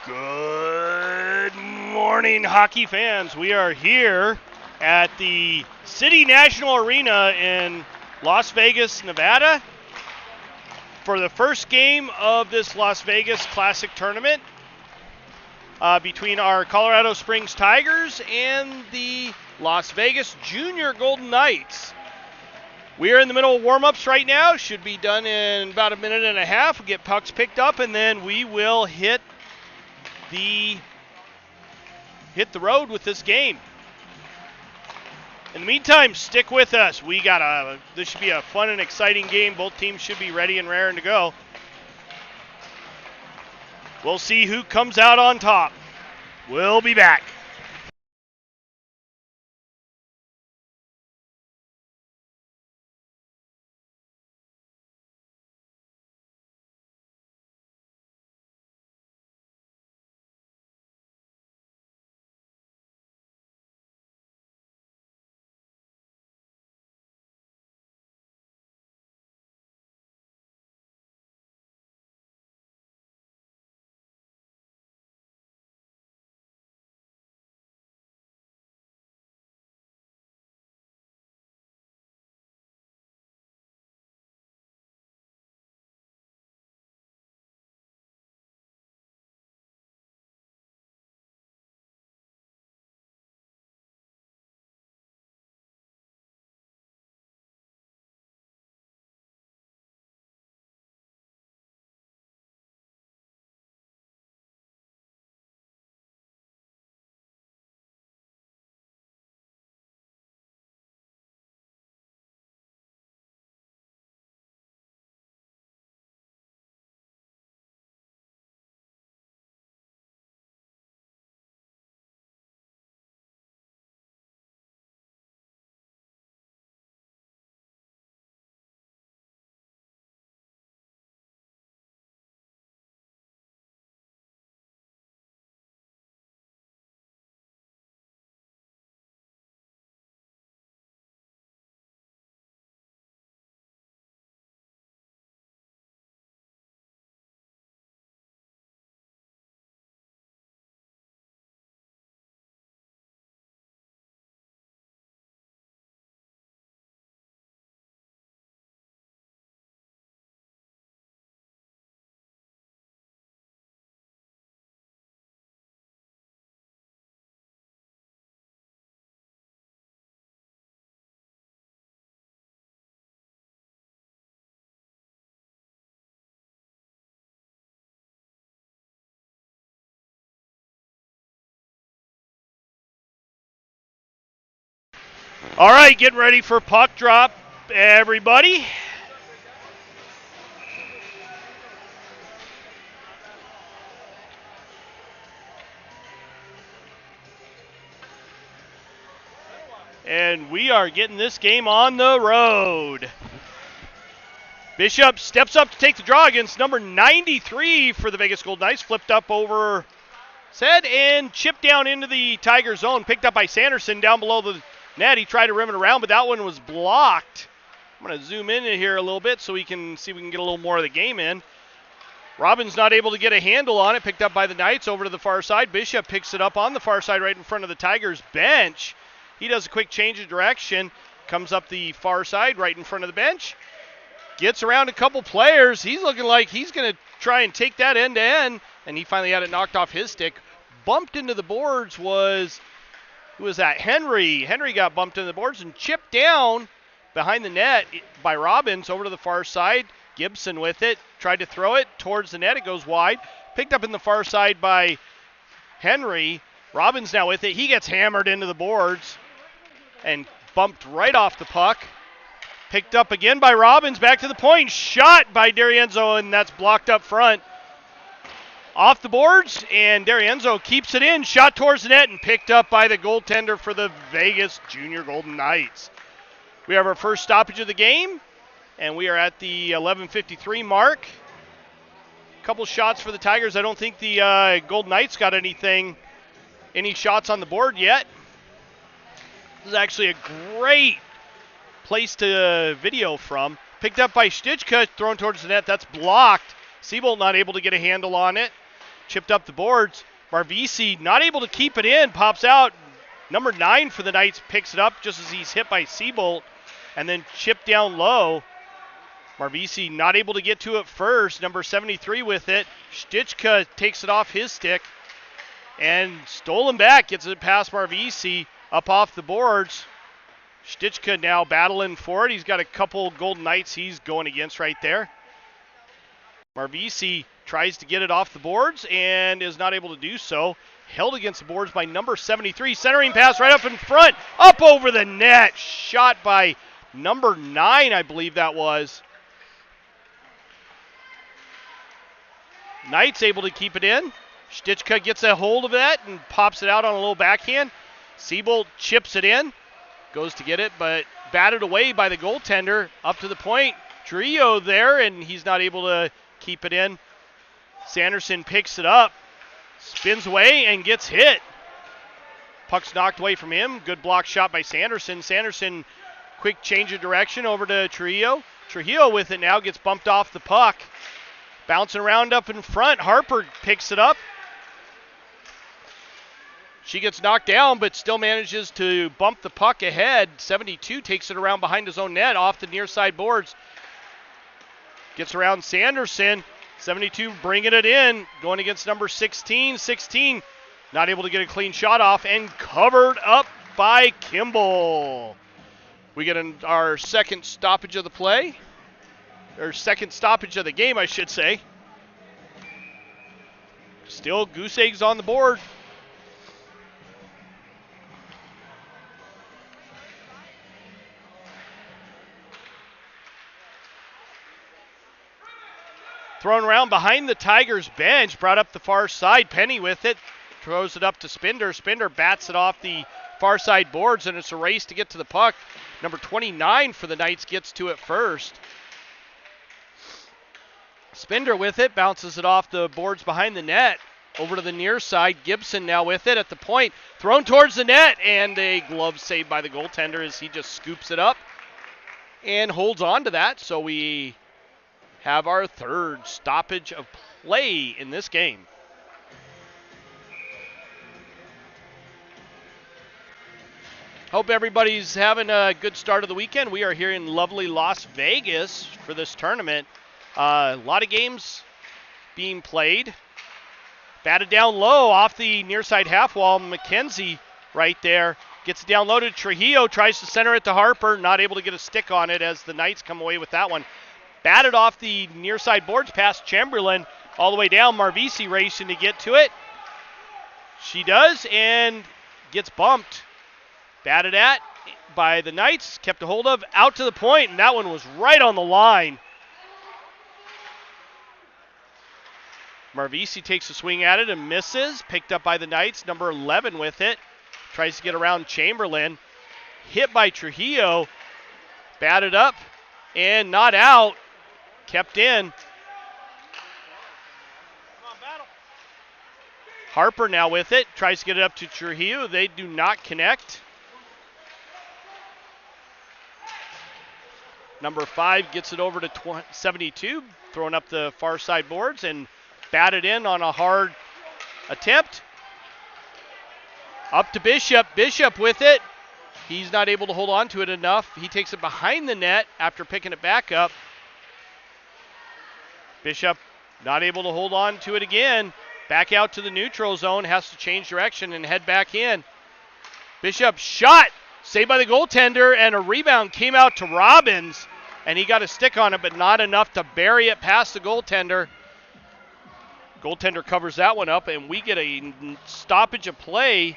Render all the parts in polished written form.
Good morning, hockey fans. We are here at the City National Arena in Las Vegas, Nevada for the first game of this Las Vegas Classic Tournament between our Colorado Springs Tigers and the Las Vegas Junior Golden Knights. We are in the middle of warm-ups right now. Should be done in about a minute and a half. We'll get pucks picked up, and then we will hit the road with this game. In the meantime, stick with us. This should be a fun and exciting game. Both teams should be ready and raring to go. We'll see who comes out on top. We'll be back. All right, get ready for puck drop, everybody. And we are getting this game on the road. Bishop steps up to take the draw against number 93 for the Vegas Golden Knights. Flipped up over his head and chipped down into the Tiger zone. Picked up by Sanderson down below the net. He tried to rim it around, but that one was blocked. I'm going to zoom in here a little bit so we can see if we can get a little more of the game in. Robbins not able to get a handle on it. Picked up by the Knights over to the far side. Bishop picks it up on the far side right in front of the Tigers bench. He does a quick change of direction. Comes up the far side right in front of the bench. Gets around a couple players. He's looking like he's going to try and take that end to end. And he finally had it knocked off his stick. Bumped into the boards was, who was that? Henry. Henry got bumped into the boards and chipped down behind the net by Robbins over to the far side. Gibson with it. Tried to throw it towards the net. It goes wide. Picked up in the far side by Henry. Robbins now with it. He gets hammered into the boards and bumped right off the puck. Picked up again by Robbins, back to the point, shot by D'Arienzo, and that's blocked up front. Off the boards, and D'Arienzo keeps it in, shot towards the net, and picked up by the goaltender for the Vegas Junior Golden Knights. We have our first stoppage of the game, and we are at the 11:53 mark. A couple shots for the Tigers. I don't think the Golden Knights got any shots on the board yet. This is actually a great place to video from. Picked up by Stitchka, thrown towards the net. That's blocked. Seabolt not able to get a handle on it. chipped up the boards. Marvisi not able to keep it in, pops out. Number 9 for the Knights picks it up just as he's hit by Seabolt, and then chipped down low. Marvisi not able to get to it first. Number 73 with it. Stichka takes it off his stick, and stolen back, gets it past Marvisi, up off the boards. Stichka now battling for it. He's got a couple Golden Knights he's going against right there. Marvisi tries to get it off the boards and is not able to do so. Held against the boards by number 73. Centering pass right up in front. Up over the net. Shot by number 9, I believe that was. Knights able to keep it in. Stichka gets a hold of that and pops it out on a little backhand. Seabolt chips it in. Goes to get it, but batted away by the goaltender. Up to the point. Trio there, and he's not able to keep it in. Sanderson picks it up. Spins away and gets hit. Puck's knocked away from him. Good block shot by Sanderson. Sanderson, quick change of direction over to Trujillo. Trujillo with it now, gets bumped off the puck. Bouncing around up in front. Harper picks it up. She gets knocked down, but still manages to bump the puck ahead. 72 takes it around behind his own net, off the near side boards. Gets around Sanderson. 72 bringing it in, going against number 16. 16 not able to get a clean shot off, and covered up by Kimball. We get our second stoppage of the play, or second stoppage of the game, I should say. Still Goose Eggs on the board. Thrown around behind the Tigers bench, brought up the far side. Penny with it, throws it up to Spinder. Spinder bats it off the far side boards, and it's a race to get to the puck. Number 29 for the Knights gets to it first. Spinder with it, bounces it off the boards behind the net, over to the near side. Gibson now with it at the point, thrown towards the net, and a glove save by the goaltender as he just scoops it up and holds on to that. So we have our third stoppage of play in this game. Hope everybody's having a good start of the weekend. We are here in lovely Las Vegas for this tournament. A lot of games being played. Batted down low off the near side half wall. McKenzie right there gets it down low to Trujillo, tries to center it to Harper, not able to get a stick on it as the Knights come away with that one. Batted off the near side boards past Chamberlain, all the way down. Marvisi racing to get to it. She does, and gets bumped. Batted at by the Knights, kept a hold of, out to the point, and that one was right on the line. Marvisi takes a swing at it and misses. Picked up by the Knights. Number 11 with it. Tries to get around Chamberlain. Hit by Trujillo. Batted up and not out. Kept in. Harper now with it. Tries to get it up to Trujillo. They do not connect. Number 5 gets it over to 72. Throwing up the far side boards and batted in on a hard attempt. Up to Bishop. Bishop with it. He's not able to hold on to it enough. He takes it behind the net after picking it back up. Bishop not able to hold on to it again. Back out to the neutral zone. Has to change direction and head back in. Bishop shot. Saved by the goaltender, and a rebound came out to Robbins, and he got a stick on it, but not enough to bury it past the goaltender. Goaltender covers that one up, and we get a stoppage of play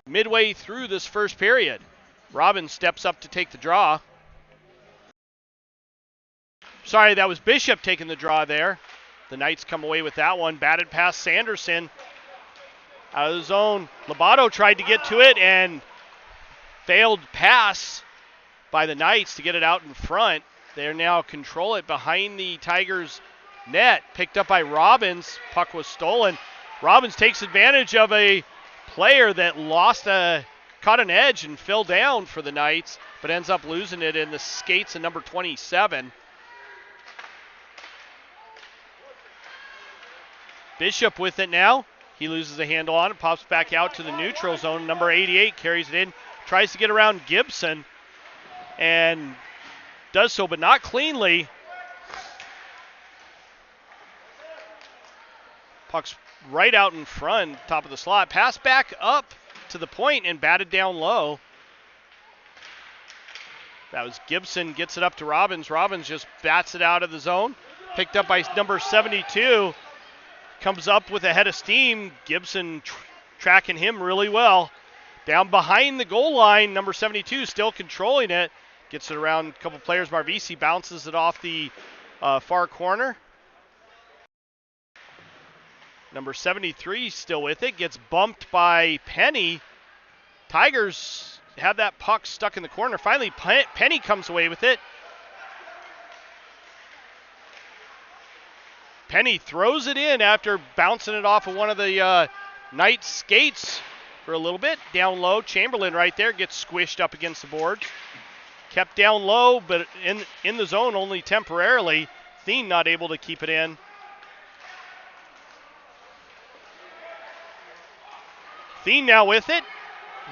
midway through this first period. Robbins steps up to take the draw. Sorry, that was Bishop taking the draw there. The Knights come away with that one. Batted past Sanderson. Out of the zone. Lobato tried to get to it and failed pass by the Knights to get it out in front. They now control it behind the Tigers' net. Picked up by Robbins. Puck was stolen. Robbins takes advantage of a player that caught an edge and fell down for the Knights, but ends up losing it in the skates of number 27. Bishop with it now. He loses a handle on it, pops back out to the neutral zone. Number 88 carries it in, tries to get around Gibson, and does so, but not cleanly. Puck's right out in front, top of the slot. Pass back up to the point and batted down low. That was Gibson, gets it up to Robbins. Robbins just bats it out of the zone. Picked up by number 72. Comes up with a head of steam. Gibson tracking him really well. Down behind the goal line, number 72 still controlling it. Gets it around a couple players. Marvisi bounces it off the far corner. Number 73 still with it. Gets bumped by Penny. Tigers have that puck stuck in the corner. Finally, Penny comes away with it. Penny throws it in after bouncing it off of one of the Knights' skates for a little bit. Down low, Chamberlain right there gets squished up against the board. Kept down low, but in the zone only temporarily. Thien not able to keep it in. Thien now with it.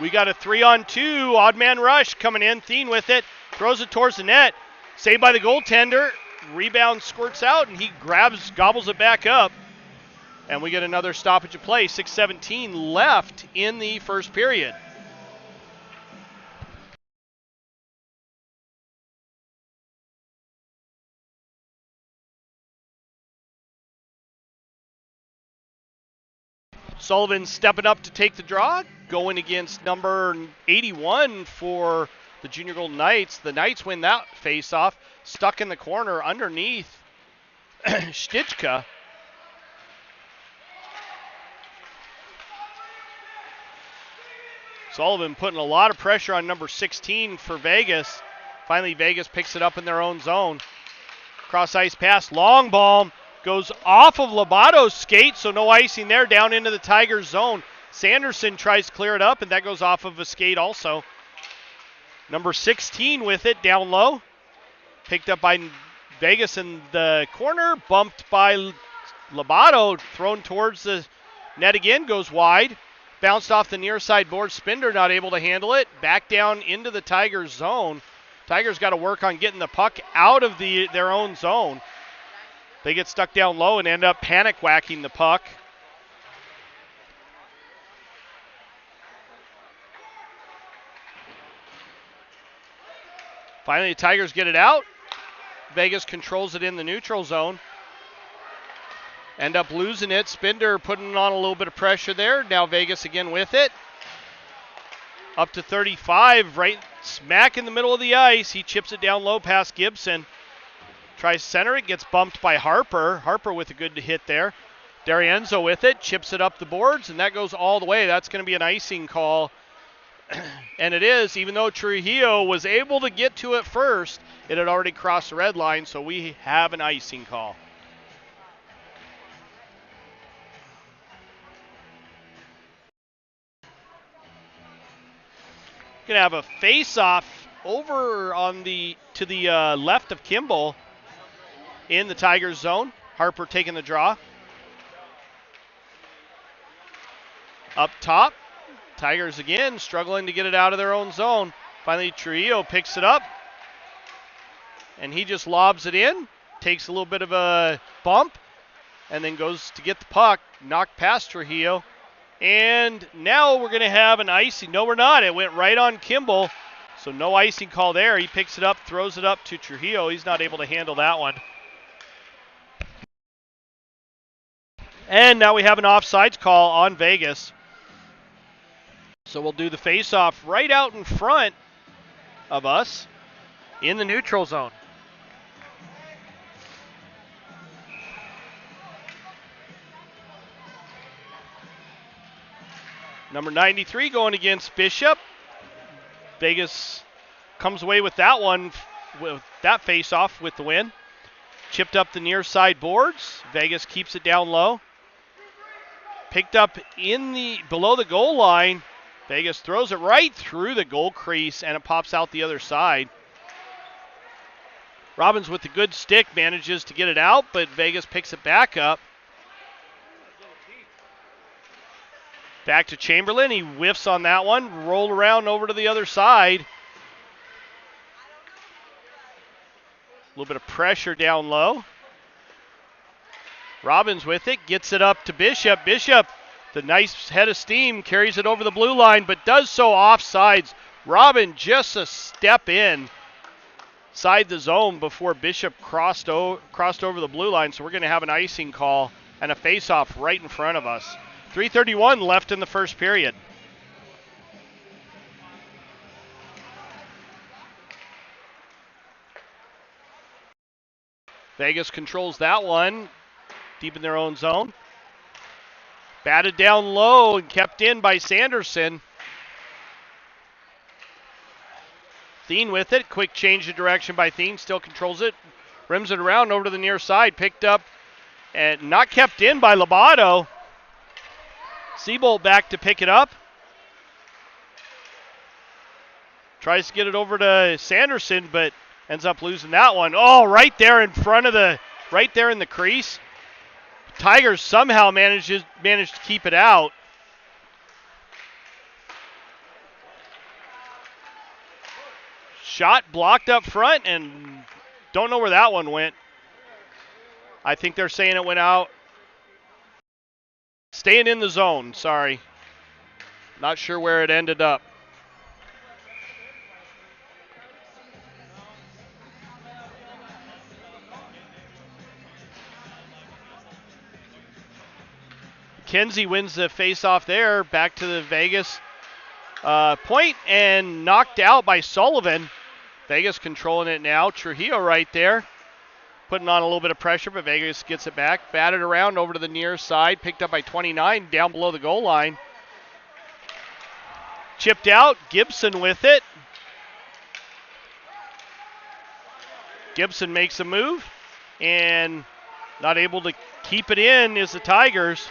We got a 3-on-2 odd man rush coming in. Thien with it, throws it towards the net. Saved by the goaltender. Rebound squirts out, and he gobbles it back up. And we get another stoppage of play. 6:17 left in the first period. Sullivan stepping up to take the draw, going against number 81 for the Junior Golden Knights. The Knights win that face-off. Stuck in the corner underneath Stichka. Sullivan putting a lot of pressure on number 16 for Vegas. Finally, Vegas picks it up in their own zone. Cross-ice pass, long ball, goes off of Lobato's skate, so no icing there, down into the Tigers' zone. Sanderson tries to clear it up, and that goes off of a skate also. Number 16 with it, down low. Picked up by Vegas in the corner, bumped by Lobato, thrown towards the net again, goes wide. Bounced off the near side board. Spinder not able to handle it. Back down into the Tigers' zone. Tigers got to work on getting the puck out of their own zone. They get stuck down low and end up panic whacking the puck. Finally, the Tigers get it out. Vegas controls it in the neutral zone. End up losing it. Spinder putting on a little bit of pressure there. Now Vegas again with it. Up to 35, right smack in the middle of the ice. He chips it down low past Gibson. Tries to center it, gets bumped by Harper. Harper with a good hit there. D'Arienzo with it, chips it up the boards, and that goes all the way. That's going to be an icing call. And it is, even though Trujillo was able to get to it first, it had already crossed the red line, so we have an icing call. Going to have a face-off over on to the left of Kimball in the Tigers zone. Harper taking the draw. Up top, Tigers again struggling to get it out of their own zone. Finally, Trujillo picks it up, and he just lobs it in, takes a little bit of a bump, and then goes to get the puck, knocked past Trujillo. And now we're going to have an icing. No, we're not. It went right on Kimball, so no icing call there. He picks it up, throws it up to Trujillo. He's not able to handle that one. And now we have an offsides call on Vegas. So we'll do the face-off right out in front of us in the neutral zone. Number 93 going against Bishop. Vegas comes away with that one, with that face-off with the win. Chipped up the near side boards. Vegas keeps it down low. Picked up below the goal line. Vegas throws it right through the goal crease, and it pops out the other side. Robbins with the good stick manages to get it out, but Vegas picks it back up. Back to Chamberlain. He whiffs on that one. Roll around over to the other side. A little bit of pressure down low. Robbins with it. Gets it up to Bishop. Bishop, the nice head of steam, carries it over the blue line, but does so offsides. Robin just a step in. Side the zone before Bishop crossed over the blue line, so we're going to have an icing call and a face-off right in front of us. 3:31 left in the first period. Vegas controls that one, deep in their own zone. Batted down low and kept in by Sanderson. Thien with it. Quick change of direction by Thien. Still controls it. Rims it around over to the near side. Picked up and not kept in by Lobato. Seabolt back to pick it up. Tries to get it over to Sanderson, but ends up losing that one. Oh, right there in front of right there in the crease. Tigers somehow managed to keep it out. Shot blocked up front, and don't know where that one went. I think they're saying it went out. Staying in the zone, sorry. Not sure where it ended up. Kenzie wins the face-off there. Back to the Vegas point and knocked out by Sullivan. Vegas controlling it now. Trujillo right there. Putting on a little bit of pressure, but Vegas gets it back. Batted around over to the near side. Picked up by 29 down below the goal line. Chipped out. Gibson with it. Gibson makes a move and not able to keep it in is the Tigers.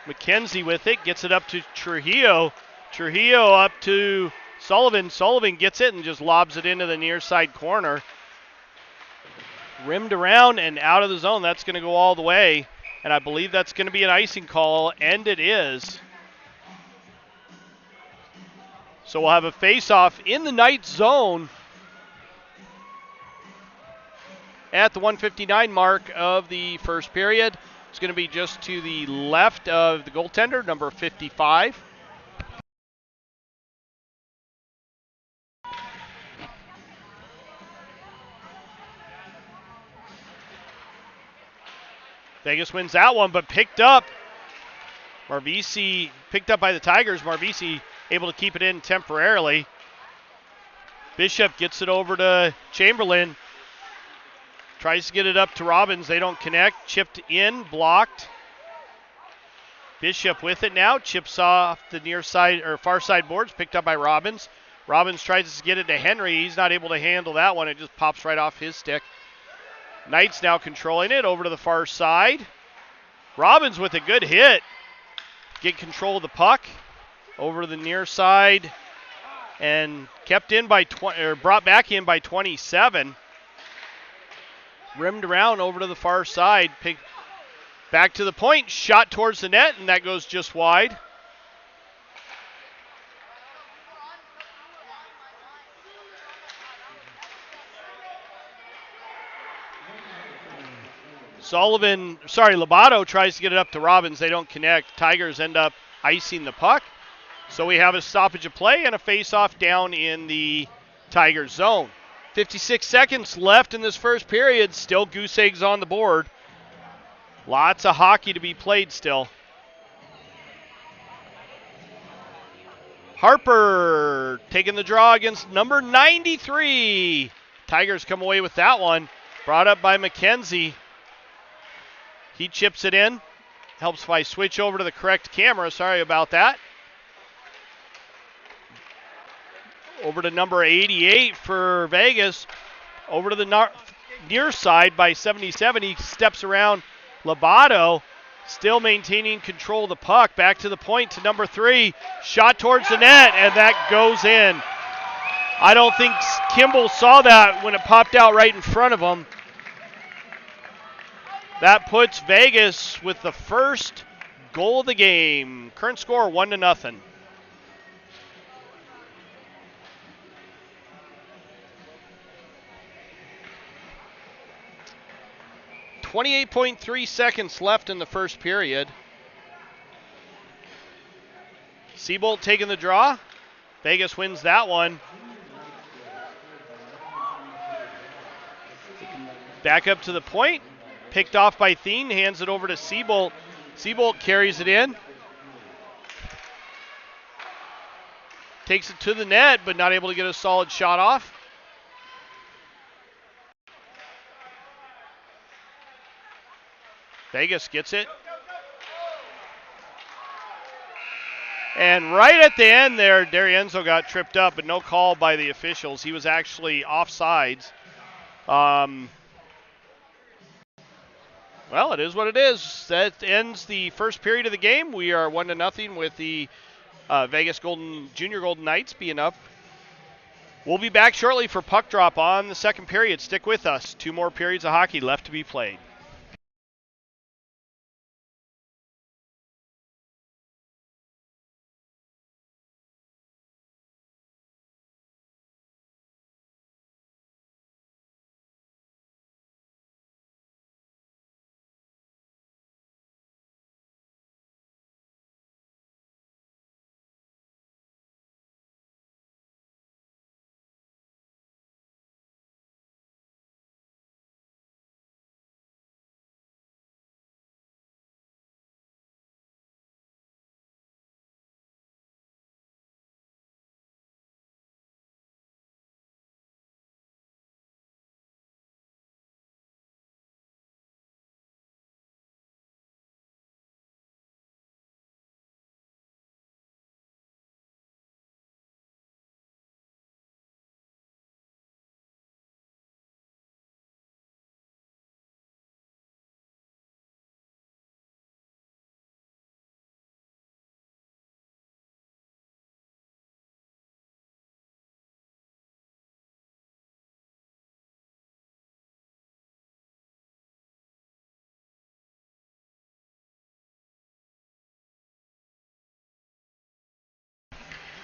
McKenzie with it. Gets it up to Trujillo. Trujillo up to Sullivan. Sullivan gets it and just lobs it into the near side corner. Rimmed around and out of the zone. That's going to go all the way. And I believe that's going to be an icing call, and it is. So we'll have a face-off in the Knights zone at the 1:59 mark of the first period. It's going to be just to the left of the goaltender, number 55. Vegas wins that one, but picked up. Marvisi picked up by the Tigers. Marvisi able to keep it in temporarily. Bishop gets it over to Chamberlain. Tries to get it up to Robbins. They don't connect. Chipped in, blocked. Bishop with it now. Chips off the near side or far side boards. Picked up by Robbins. Robbins tries to get it to Henry. He's not able to handle that one. It just pops right off his stick. Knights now controlling it over to the far side. Robbins with a good hit. Get control of the puck over to the near side and kept in by brought back in by 27. Rimmed around over to the far side. Back to the point. Shot towards the net, and that goes just wide. Lobato tries to get it up to Robbins. They don't connect. Tigers end up icing the puck. So we have a stoppage of play and a face-off down in the Tigers zone. 56 seconds left in this first period. Still goose eggs on the board. Lots of hockey to be played still. Harper taking the draw against number 93. Tigers come away with that one. Brought up by McKenzie. He chips it in. Helps if I switch over to the correct camera. Sorry about that. Over to number 88 for Vegas. Over to the near side by 77. He steps around Lobato. Still maintaining control of the puck. Back to the point to number 3. Shot towards the net, and that goes in. I don't think Kimball saw that when it popped out right in front of him. That puts Vegas with the first goal of the game. Current score 1-0. 28.3 seconds left in the first period. Seabolt taking the draw. Vegas wins that one. Back up to the point. Picked off by Thien. Hands it over to Seabolt. Seabolt carries it in. Takes it to the net, but not able to get a solid shot off. Vegas gets it. And right at the end there, D'Arienzo got tripped up, but no call by the officials. He was actually offsides. Well, it is what it is. That ends the first period of the game. We are 1-0 with the Vegas Junior Golden Knights being up. We'll be back shortly for puck drop on the second period. Stick with us. 2 more periods of hockey left to be played.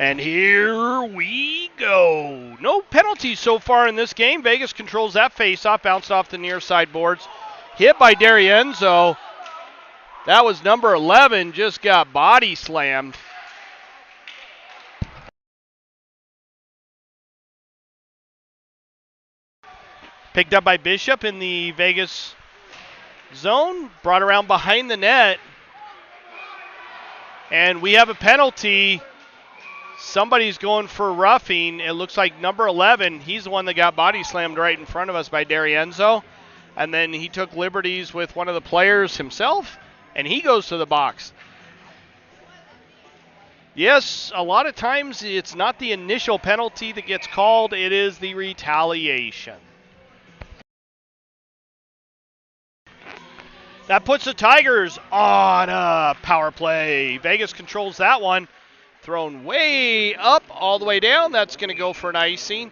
And here we go. No penalties so far in this game. Vegas controls that faceoff, bounced off the near side boards. Hit by D'Arienzo. That was number 11, just got body slammed. Picked up by Bishop in the Vegas zone. Brought around behind the net. And we have a penalty. Somebody's going for roughing. It looks like number 11. He's the one that got body slammed right in front of us by D'Arienzo. And then he took liberties with one of the players himself, and he goes to the box. Yes, a lot of times it's not the initial penalty that gets called. It is the retaliation. That puts the Tigers on a power play. Vegas controls that one. Thrown way up, all the way down. That's going to go for an icing.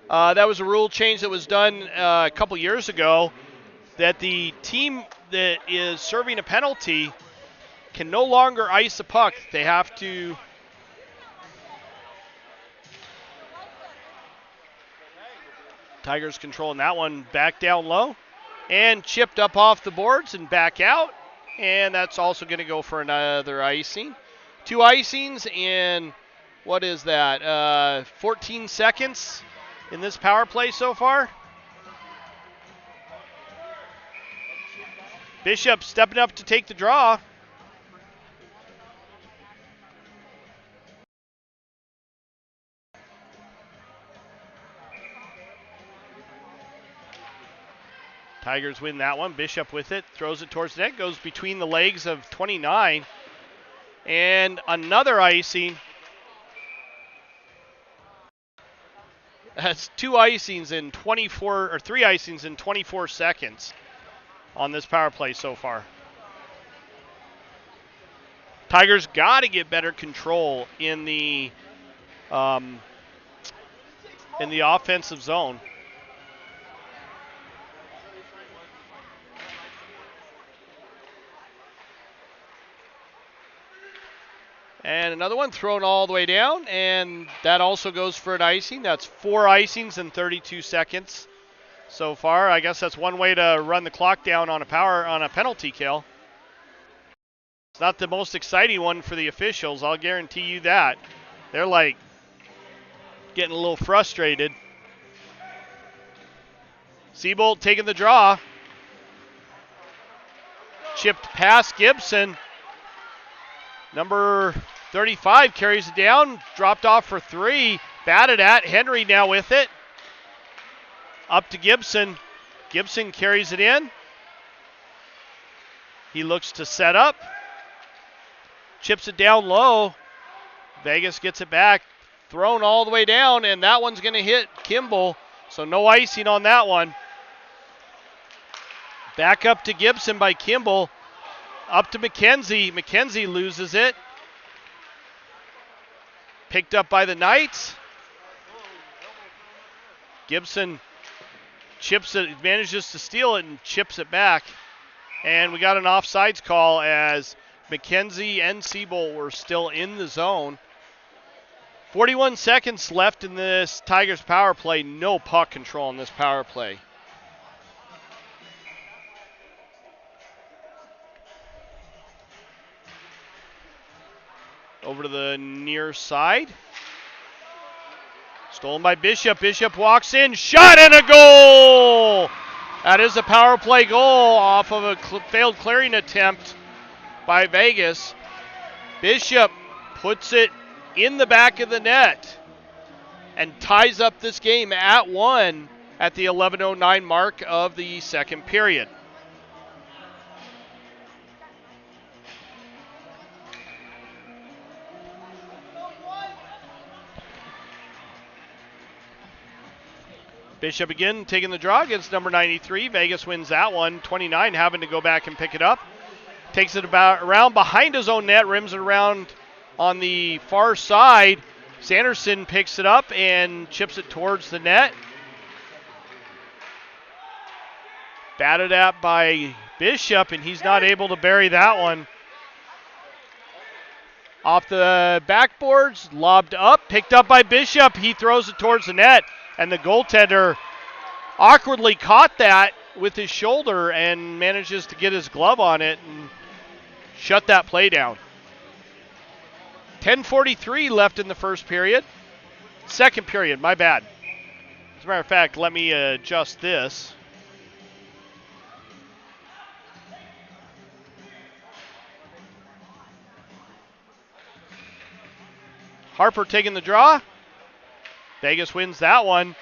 That was a rule change that was done a couple years ago, that the team that is serving a penalty can no longer ice a puck. They have to Tigers controlling that one back down low and chipped up off the boards and back out. And that's also going to go for another icing. 2 icings in, what is that, 14 seconds in this power play so far. Bishop stepping up to take the draw. Tigers win that one. Bishop with it, throws it towards the net, goes between the legs of 29. And another icing. That's 2 icings in 24, or 3 icings in 24 seconds on this power play so far. Tigers got to get better control in the offensive zone. And another one thrown all the way down, and that also goes for an icing. That's 4 icings in 32 seconds so far. I guess that's one way to run the clock down on a penalty kill. It's not the most exciting one for the officials, I'll guarantee you that. They're like getting a little frustrated. Seabolt taking the draw. Chipped past Gibson. Number 35 carries it down, dropped off for 3, batted at. Henry now with it. Up to Gibson. Gibson carries it in. He looks to set up. Chips it down low. Vegas gets it back. Thrown all the way down, and that one's going to hit Kimball. So no icing on that one. Back up to Gibson by Kimball. Up to McKenzie. McKenzie loses it. Picked up by the Knights. Gibson chips it, manages to steal it and chips it back. And we got an offsides call as McKenzie and Seabolt were still in the zone. 41 seconds left in this Tigers power play. No puck control in this power play. Over to the near side. Stolen by Bishop. Bishop walks in. Shot and a goal! That is a power play goal off of a failed clearing attempt by Vegas. Bishop puts it in the back of the net and ties up this game at 1 at the 11:09 mark of the second period. Bishop again taking the draw against number 93. Vegas wins that one. 29 having to go back and pick it up. Takes it about around behind his own net, rims it around on the far side. Sanderson picks it up and chips it towards the net. Batted at by Bishop, and he's not able to bury that one. Off the backboards, lobbed up, picked up by Bishop. He throws it towards the net, and the goaltender awkwardly caught that with his shoulder and manages to get his glove on it and shut that play down. 10:43 left in the first period. Second period, my bad. As a matter of fact, let me adjust this. Harper taking the draw. Vegas wins that one.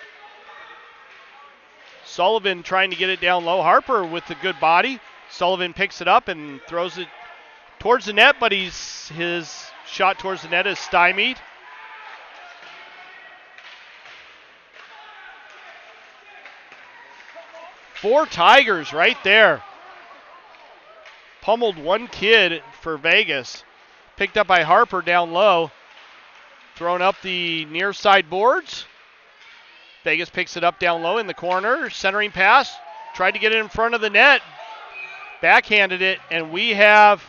Sullivan trying to get it down low. Harper with the good body. Sullivan picks it up and throws it towards the net, but his shot towards the net is stymied. Four Tigers right there. Pummeled one kid for Vegas. Picked up by Harper down low. Thrown up the near side boards. Vegas picks it up down low in the corner. Centering pass. Tried to get it in front of the net. Backhanded it, and we have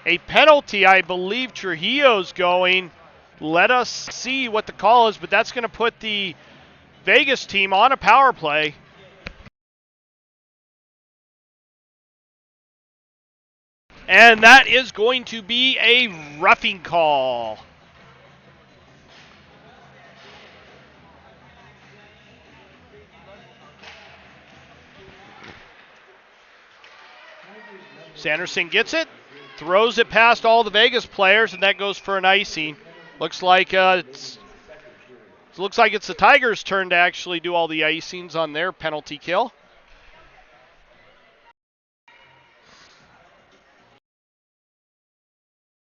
a penalty. I believe Trujillo's going. Let us see what the call is, but that's going to put the Vegas team on a power play. And that is going to be a roughing call. Sanderson gets it, throws it past all the Vegas players, and that goes for an icing. Looks like it's the Tigers' turn to actually do all the icings on their penalty kill.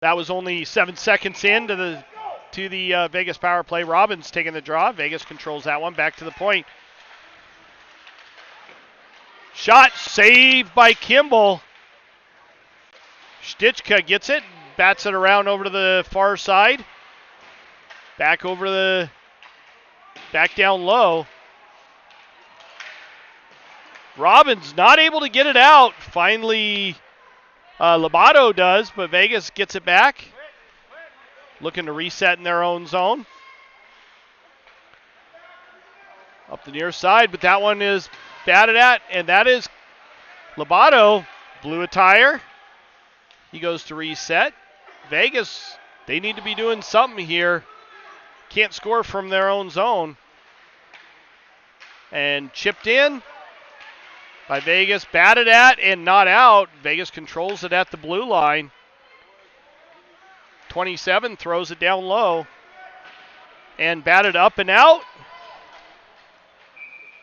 That was only 7 seconds into the Vegas power play. Robbins taking the draw. Vegas controls that one. Back to the point. Shot saved by Kimball. Stichka gets it, bats it around over to the far side. Back down low. Robbins not able to get it out. Finally, Lobato does, but Vegas gets it back. looking to reset in their own zone. Up the near side, but that one is batted at, and that is Lobato. Blew a tire. He goes to reset. Vegas, they need to be doing something here. Can't score from their own zone. And chipped in by Vegas, batted at and not out. Vegas controls it at the blue line. 27 throws it down low and batted up and out.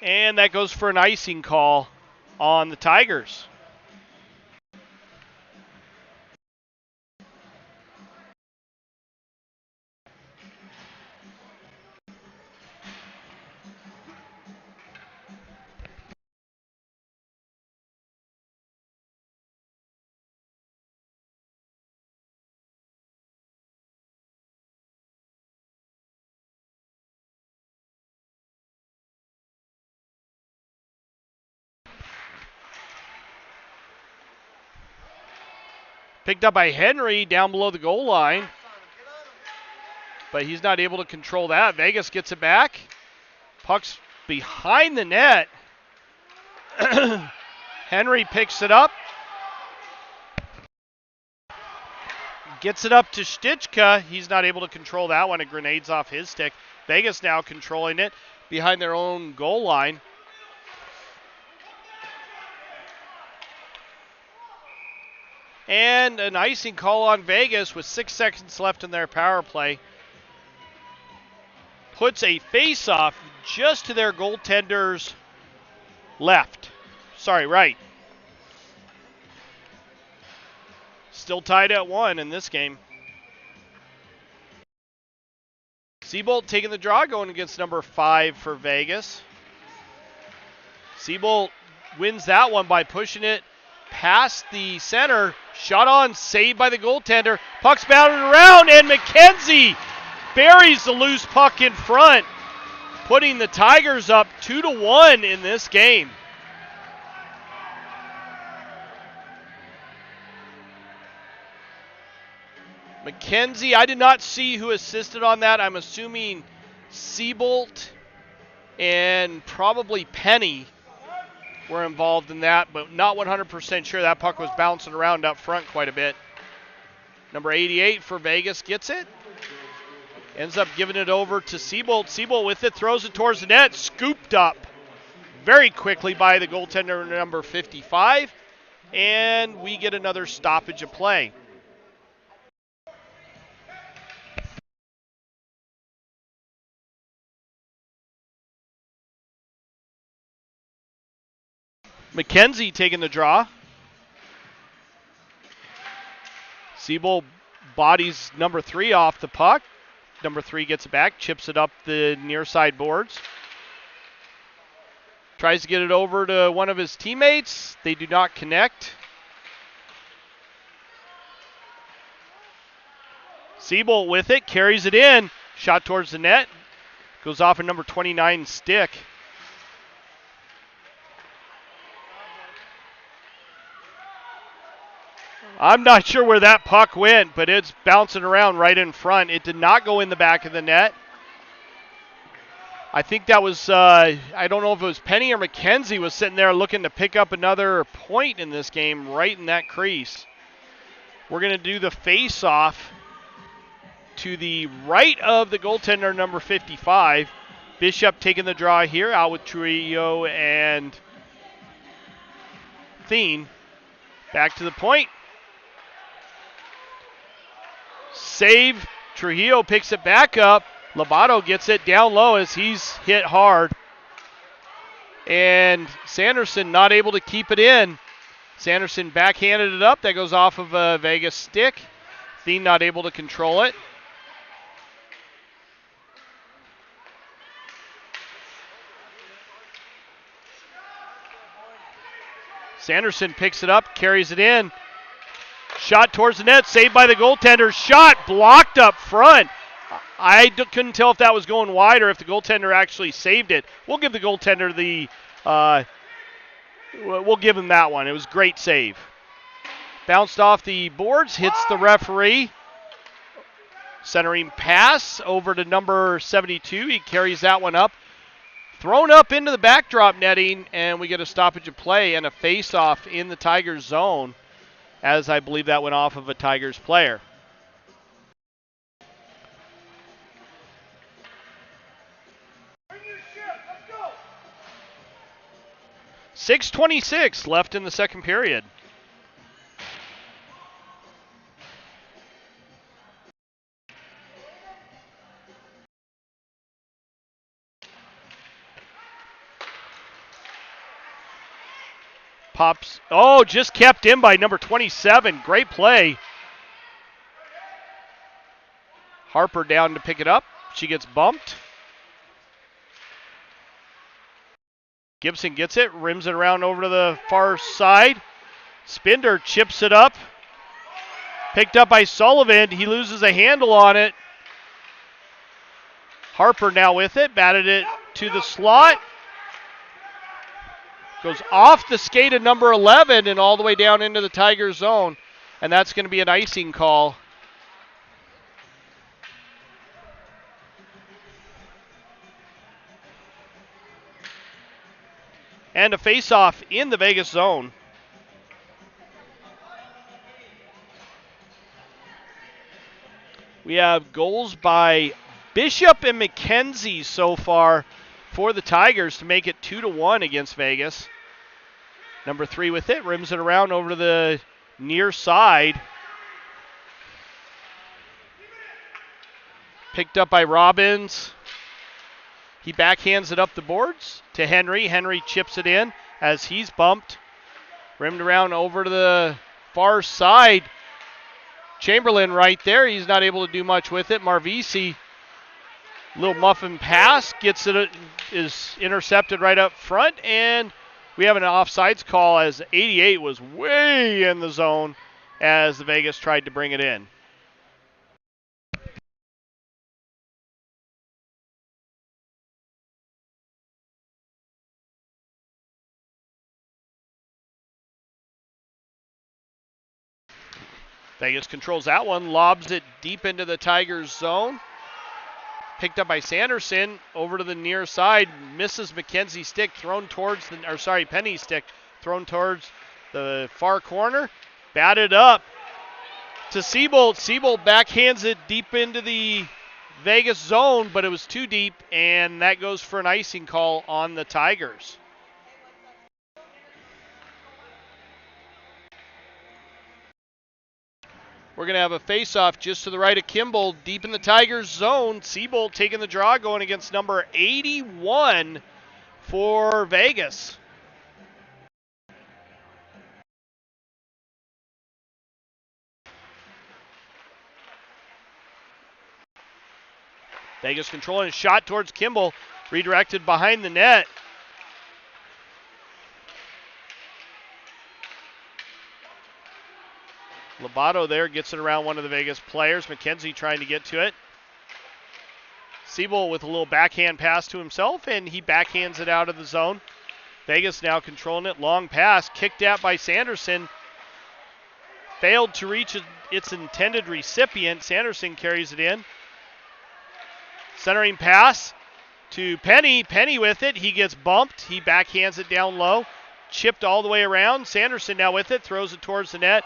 And that goes for an icing call on the Tigers. Picked up by Henry down below the goal line. But he's not able to control that. Vegas gets it back. Puck's behind the net. Henry picks it up. Gets it up to Stichka. He's not able to control that one. It grenades off his stick. Vegas now controlling it behind their own goal line. And an icing call on Vegas with 6 seconds left in their power play. Puts a face-off just to their goaltender's left. Sorry, right. Still tied at 1 in this game. Seabolt taking the draw, going against number 5 for Vegas. Seabolt wins that one by pushing it past the center. Shot on, saved by the goaltender. Puck's batted around, and McKenzie buries the loose puck in front, putting the Tigers up 2-1 in this game. McKenzie, I did not see who assisted on that. I'm assuming Seabolt and probably Penny were involved in that, but not 100% sure. That puck was bouncing around up front quite a bit. Number 88 for Vegas gets it. Ends up giving it over to Seabolt. Seabolt with it, throws it towards the net, scooped up very quickly by the goaltender number 55, and we get another stoppage of play. McKenzie taking the draw. Seabolt bodies number 3 off the puck. Number 3 gets it back, chips it up the near side boards. Tries to get it over to one of his teammates. They do not connect. Seabolt with it, carries it in. Shot towards the net. Goes off a number 29 stick. I'm not sure where that puck went, but it's bouncing around right in front. It did not go in the back of the net. I think that was, I don't know if it was Penny or McKenzie was sitting there looking to pick up another point in this game right in that crease. We're going to do the face-off to the right of the goaltender number 55. Bishop taking the draw here, out with Trujillo and Thien. Back to the point. Save. Trujillo picks it back up. Lobato gets it down low as he's hit hard. And Sanderson not able to keep it in. Sanderson backhanded it up. That goes off of a Vegas stick. Thien not able to control it. Sanderson picks it up, carries it in. Shot towards the net, saved by the goaltender. Shot blocked up front. I couldn't tell if that was going wide or if the goaltender actually saved it. We'll give the goaltender the, we'll give him that one. It was a great save. Bounced off the boards, hits the referee. Centering pass over to number 72. He carries that one up. Thrown up into the backdrop netting, and we get a stoppage of play and a face-off in the Tigers zone, as I believe that went off of a Tigers player. Let's go. 6:26 left in the second period. Pops. Oh, just kept in by number 27. Great play. Harper down to pick it up. She gets bumped. Gibson gets it, rims it around over to the far side. Spinder chips it up. Picked up by Sullivan. He loses a handle on it. Harper now with it. Batted it to the slot. Goes off the skate of number 11 and all the way down into the Tiger zone. And that's going to be an icing call. And a face-off in the Vegas zone. We have goals by Bishop and McKenzie so far for the Tigers to make it 2-1 against Vegas. Number 3 with it, rims it around over to the near side. Picked up by Robbins. He backhands it up the boards to Henry. Henry chips it in as he's bumped. Rimmed around over to the far side. Chamberlain right there. He's not able to do much with it. Marvisi, little muffin pass, gets it, is intercepted right up front, and we have an offsides call as 88 was way in the zone as the Vegas tried to bring it in. Vegas controls that one, lobs it deep into the Tigers zone. Picked up by Sanderson over to the near side, misses McKenzie's stick, thrown towards Penny's stick, thrown towards the far corner. Batted up to Seabolt. Seabolt backhands it deep into the Vegas zone, but it was too deep, and that goes for an icing call on the Tigers. We're going to have a face-off just to the right of Kimball, deep in the Tigers zone. Seabolt taking the draw, going against number 81 for Vegas. Vegas controlling a shot towards Kimball, redirected behind the net. Lobato there gets it around one of the Vegas players. McKenzie trying to get to it. Siebel with a little backhand pass to himself, and he backhands it out of the zone. Vegas now controlling it. Long pass, kicked out by Sanderson. Failed to reach its intended recipient. Sanderson carries it in. Centering pass to Penny. Penny with it. He gets bumped. He backhands it down low. Chipped all the way around. Sanderson now with it. Throws it towards the net.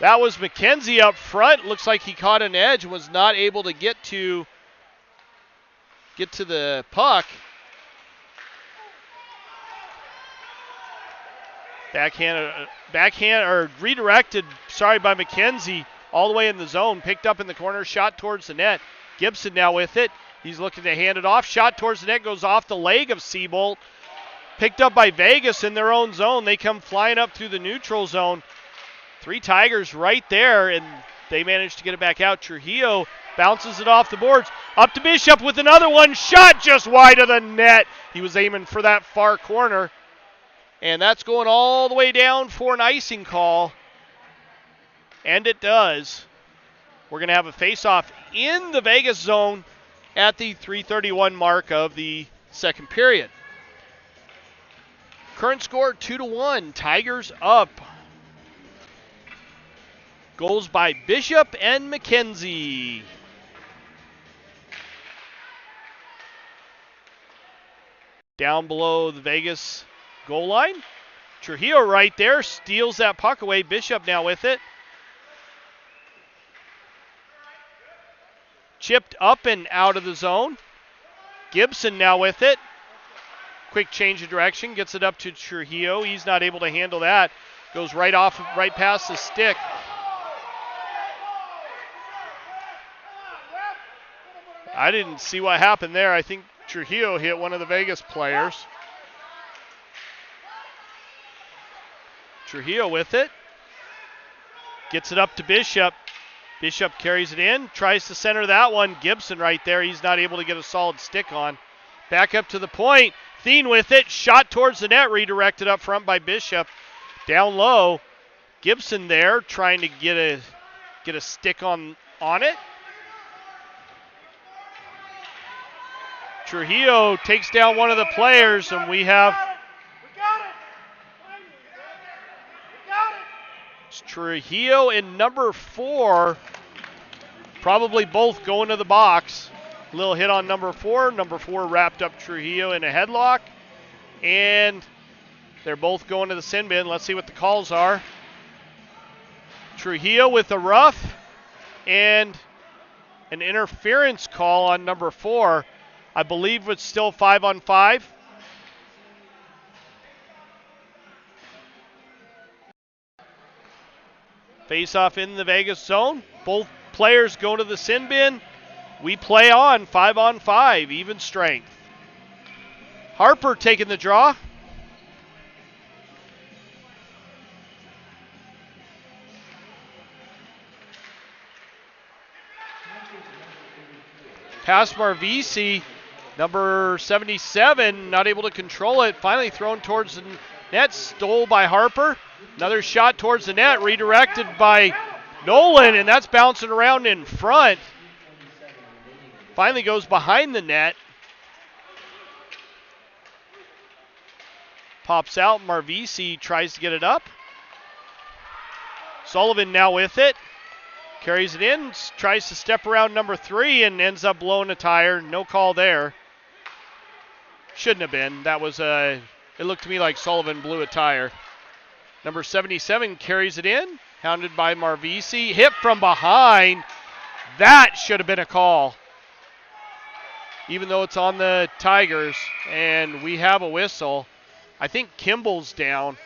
That was McKenzie up front. Looks like he caught an edge. Was not able to get to the puck. Backhand or redirected, by McKenzie all the way in the zone. Picked up in the corner, shot towards the net. Gibson now with it. He's looking to hand it off. Shot towards the net, goes off the leg of Seabolt. Picked up by Vegas in their own zone. They come flying up through the neutral zone. 3 Tigers right there, and they managed to get it back out. Trujillo bounces it off the boards. Up to Bishop with another one. Shot just wide of the net. He was aiming for that far corner. And that's going all the way down for an icing call. And it does. We're going to have a face-off in the Vegas zone at the 3:31 mark of the second period. Current score 2-1. Tigers up. Goals by Bishop and McKenzie. down below the Vegas goal line. Trujillo right there, steals that puck away. Bishop now with it. Chipped up and out of the zone. Gibson now with it. Quick change of direction, gets it up to Trujillo. He's not able to handle that. Goes right past the stick. I didn't see what happened there. I think Trujillo hit one of the Vegas players. Trujillo with it. Gets it up to Bishop. Bishop carries it in. Tries to center that one. Gibson right there. He's not able to get a solid stick on. Back up to the point. Thien with it. Shot towards the net. Redirected up front by Bishop. Down low. Gibson there trying to get a stick on it. Trujillo takes down one of the players, and we have Trujillo and number 4 probably both going to the box. Little hit on number 4. Number 4 wrapped up Trujillo in a headlock, and they're both going to the sin bin. Let's see what the calls are. Trujillo with a rough and an interference call on number 4. I believe it's still 5-on-5. Face off in the Vegas zone. Both players go to the sin bin. We play on 5-on-5, even strength. Harper taking the draw. Past Marvisi, number 77, not able to control it. Finally thrown towards the net, stole by Harper. Another shot towards the net, redirected by Nolan, and that's bouncing around in front. Finally goes behind the net. Pops out, Marvisi tries to get it up. Sullivan now with it. Carries it in, tries to step around number 3 and ends up blowing a tire. No call there. Shouldn't have been. That was it looked to me like Sullivan blew a tire. Number 77 carries it in, hounded by Marvisi. Hit from behind. That should have been a call. Even though it's on the Tigers and we have a whistle. I think Kimball's down.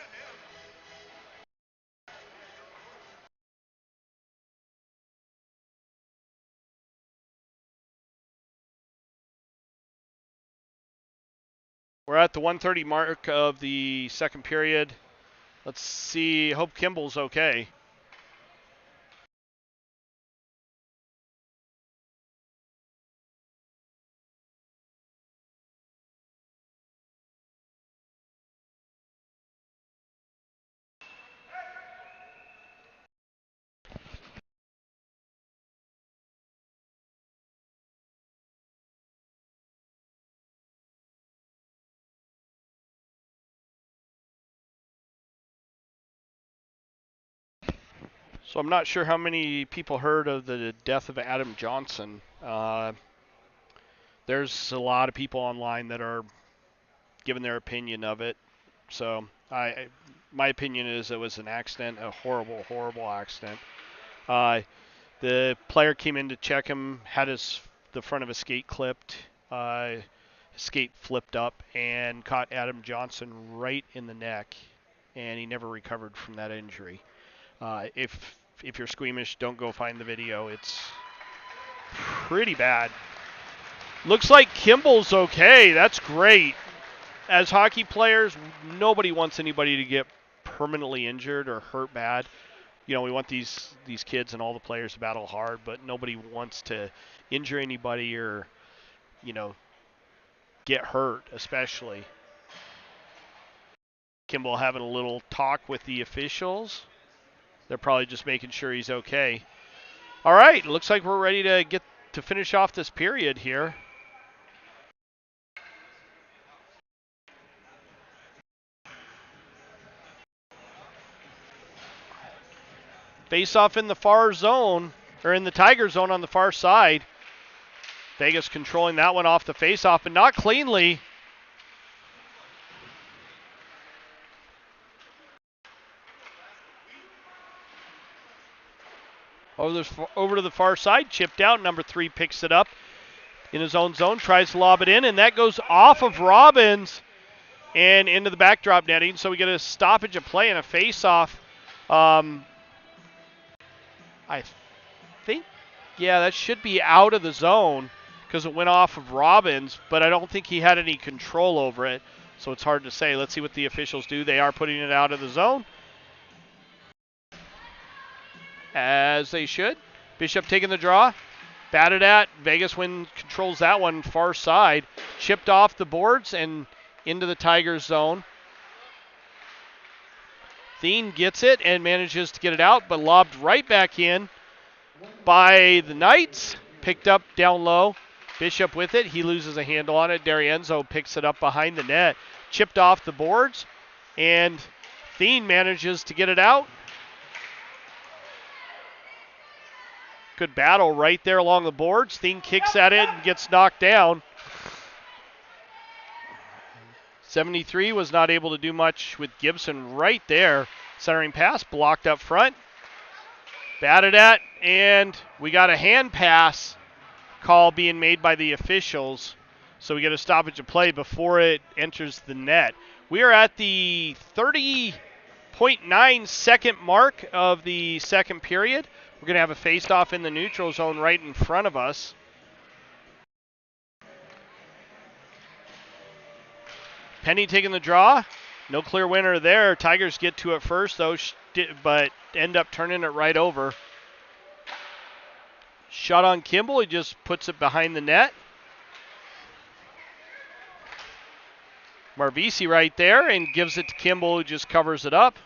We're at the 1:30 mark of the second period. Let's see. Hope Kimball's okay. So I'm not sure how many people heard of the death of Adam Johnson. There's a lot of people online that are giving their opinion of it. So my opinion is it was an accident, a horrible, horrible accident. The player came in to check him, had the front of his skate clipped, his skate flipped up, and caught Adam Johnson right in the neck, and he never recovered from that injury. If you're squeamish, don't go find the video. It's pretty bad. Looks like Kimball's okay. That's great. As hockey players, nobody wants anybody to get permanently injured or hurt bad. You know, we want these kids and all the players to battle hard, but nobody wants to injure anybody or, you know, get hurt, especially. Kimball having a little talk with the officials. They're probably just making sure he's okay. All right, looks like we're ready to finish off this period here. Face off in the far zone, or in the Tiger zone on the far side. Vegas controlling that one off the face off, but not cleanly. Over to the far side, chipped out. Number 3 picks it up in his own zone, tries to lob it in, and that goes off of Robbins and into the backdrop netting. So we get a stoppage of play and a face-off. I think, yeah, that should be out of the zone because it went off of Robbins, but I don't think he had any control over it, so it's hard to say. Let's see what the officials do. They are putting it out of the zone, as they should. Bishop taking the draw. Batted at. Vegas controls that one far side. Chipped off the boards and into the Tigers zone. Thien gets it and manages to get it out, but lobbed right back in by the Knights. Picked up down low. Bishop with it. He loses a handle on it. D'Arienzo picks it up behind the net. Chipped off the boards, and Thien manages to get it out. Good battle right there along the boards. Thien kicks at it and gets knocked down. 73 was not able to do much with Gibson right there. Centering pass blocked up front. Batted at, and we got a hand pass call being made by the officials. So we get a stoppage of play before it enters the net. We are at the 30.9 second mark of the second period. We're going to have a face-off in the neutral zone right in front of us. Penny taking the draw. No clear winner there. Tigers get to it first, though, but end up turning it right over. Shot on Kimball. He just puts it behind the net. Marvisi right there and gives it to Kimball, who just covers it up.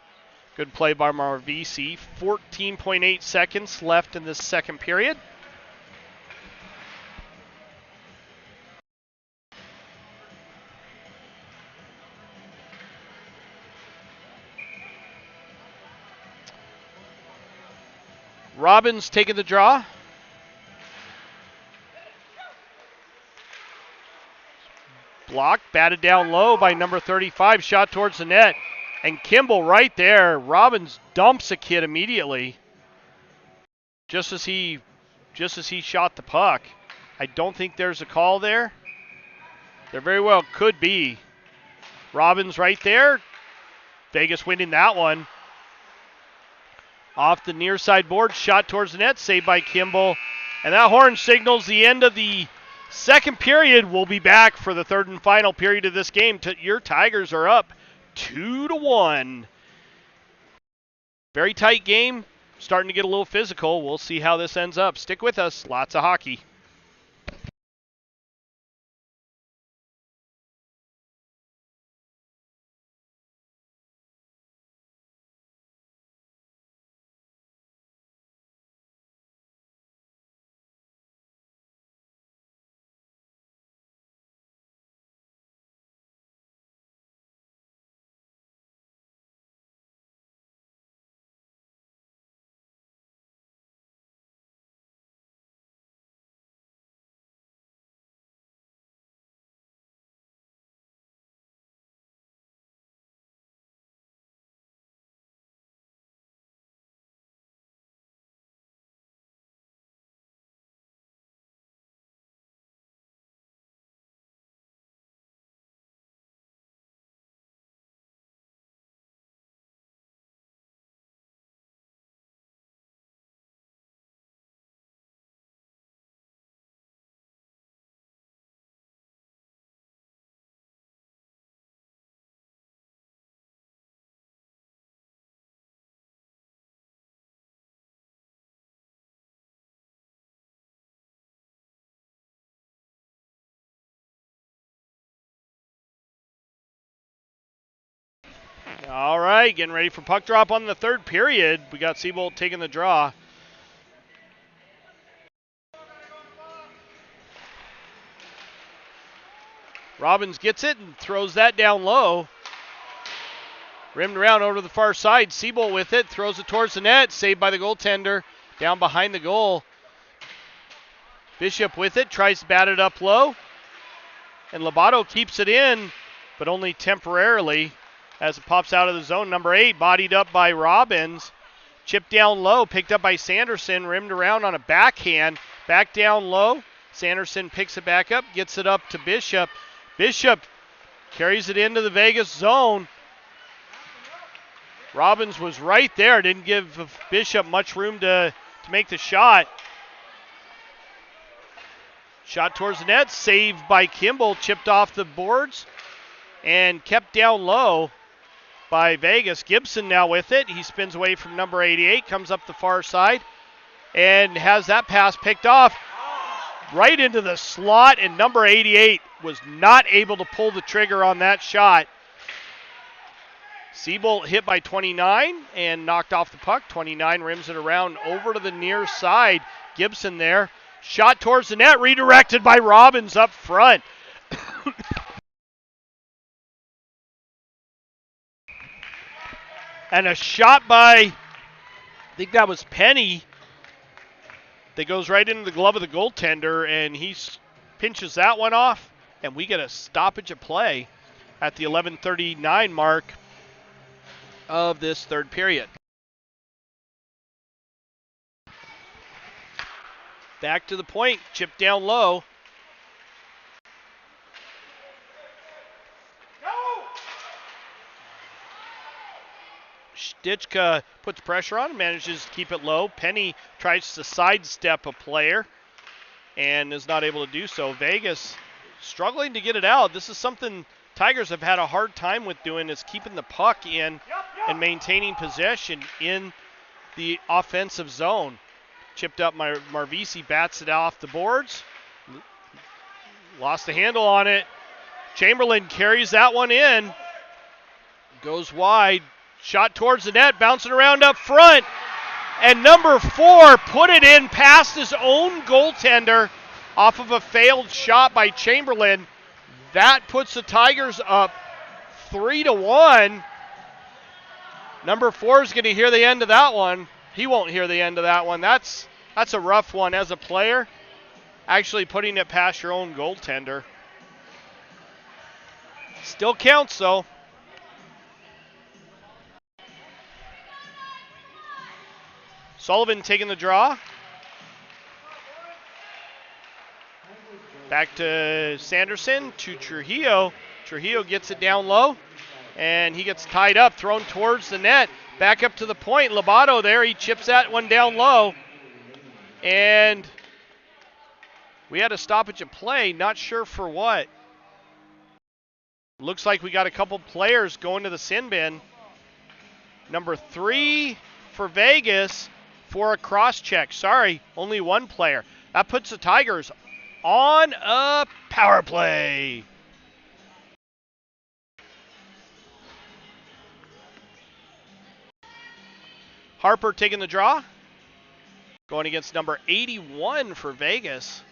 Good play by Marvisi. 14.8 seconds left in this second period. Robbins taking the draw. Blocked, batted down low by number 35, shot towards the net. And Kimball right there. Robbins dumps a kid immediately. Just as he shot the puck. I don't think there's a call there. There very well could be. Robbins right there. Vegas winning that one. Off the near side board, shot towards the net, saved by Kimball. And that horn signals the end of the second period. We'll be back for the third and final period of this game. Your Tigers are up 2-1. Very tight game. Starting to get a little physical. We'll see how this ends up. Stick with us. Lots of hockey. All right, getting ready for puck drop on the third period. We got Seabolt taking the draw. Robbins gets it and throws that down low. Rimmed around over to the far side. Seabolt with it, throws it towards the net. Saved by the goaltender down behind the goal. Bishop with it, tries to bat it up low. And Lobato keeps it in, but only temporarily as it pops out of the zone. Number 8 bodied up by Robbins. Chip down low, picked up by Sanderson, rimmed around on a backhand. Back down low. Sanderson picks it back up, gets it up to Bishop. Bishop carries it into the Vegas zone. Robbins was right there, didn't give Bishop much room to make the shot. Shot towards the net, saved by Kimball, chipped off the boards and kept down low by Vegas. Gibson now with it. He spins away from number 88, comes up the far side and has that pass picked off right into the slot, and number 88 was not able to pull the trigger on that shot. Siebold hit by 29 and knocked off the puck. 29 rims it around over to the near side. Gibson there. Shot towards the net, redirected by Robbins up front. And a shot by, I think that was Penny, that goes right into the glove of the goaltender, and he pinches that one off, and we get a stoppage of play at the 11:39 mark of this third period. Back to the point, chip down low. Stichka puts pressure on, manages to keep it low. Penny tries to sidestep a player and is not able to do so. Vegas struggling to get it out. This is something Tigers have had a hard time with doing, is keeping the puck in and maintaining possession in the offensive zone. Chipped up, Marvisi bats it off the boards. Lost the handle on it. Chamberlain carries that one in. Goes wide. Shot towards the net, bouncing around up front. And number 4 put it in past his own goaltender off of a failed shot by Chamberlain. That puts the Tigers up 3-1. Number 4 is going to hear the end of that one. He won't hear the end of that one. That's a rough one as a player. Actually putting it past your own goaltender. Still counts though. Sullivan taking the draw. Back to Sanderson, to Trujillo. Trujillo gets it down low, and he gets tied up, thrown towards the net. Back up to the point. Lobato there, he chips that one down low. And we had a stoppage of play, not sure for what. Looks like we got a couple players going to the sin bin. Number 3 for Vegas for a cross check. Sorry, only one player. That puts the Tigers on a power play. Harper taking the draw. Going against number 81 for Vegas.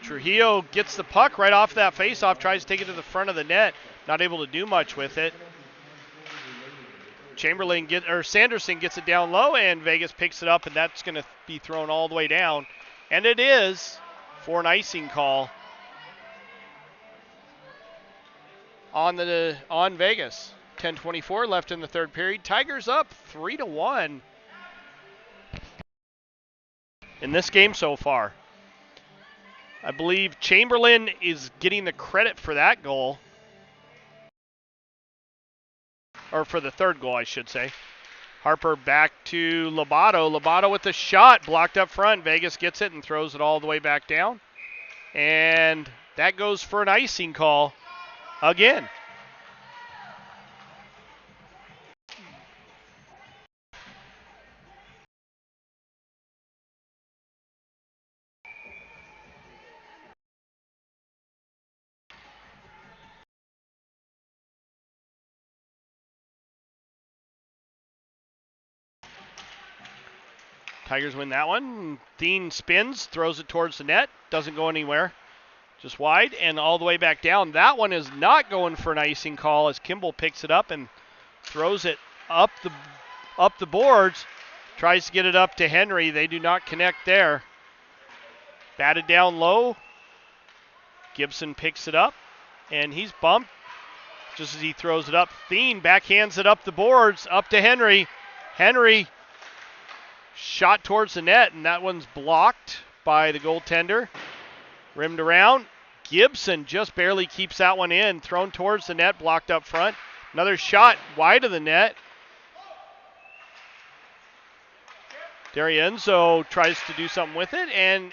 Trujillo gets the puck right off that faceoff, tries to take it to the front of the net. Not able to do much with it. Sanderson gets it down low, and Vegas picks it up, and that's going to be thrown all the way down. And it is for an icing call on Vegas. 10:24 left in the third period. Tigers up 3-1 in this game so far. I believe Chamberlain is getting the credit for that goal. Or for the third goal, I should say. Harper back to Lobato. Lobato with the shot, blocked up front. Vegas gets it and throws it all the way back down. And that goes for an icing call again. Tigers win that one. Dean spins, throws it towards the net. Doesn't go anywhere. Just wide and all the way back down. That one is not going for an icing call as Kimball picks it up and throws it up the boards. Tries to get it up to Henry. They do not connect there. Batted down low. Gibson picks it up and he's bumped. Just as he throws it up, Thien backhands it up the boards, up to Henry. Henry shot towards the net, and that one's blocked by the goaltender. Rimmed around. Gibson just barely keeps that one in. Thrown towards the net, blocked up front. Another shot wide of the net. D'Arienzo tries to do something with it and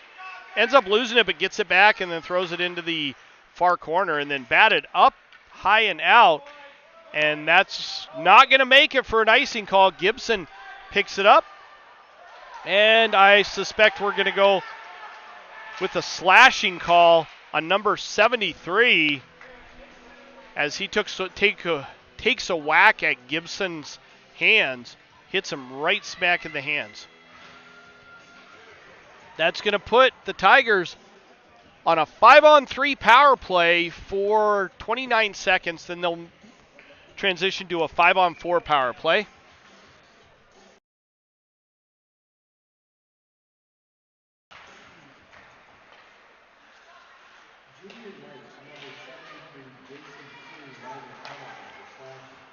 ends up losing it, but gets it back and then throws it into the far corner and then batted up high and out. And that's not going to make it for an icing call. Gibson picks it up. And I suspect we're going to go with a slashing call on number 73 as he takes a whack at Gibson's hands, hits him right smack in the hands. That's going to put the Tigers on a 5-on-3 power play for 29 seconds. Then they'll transition to a 5-on-4 power play.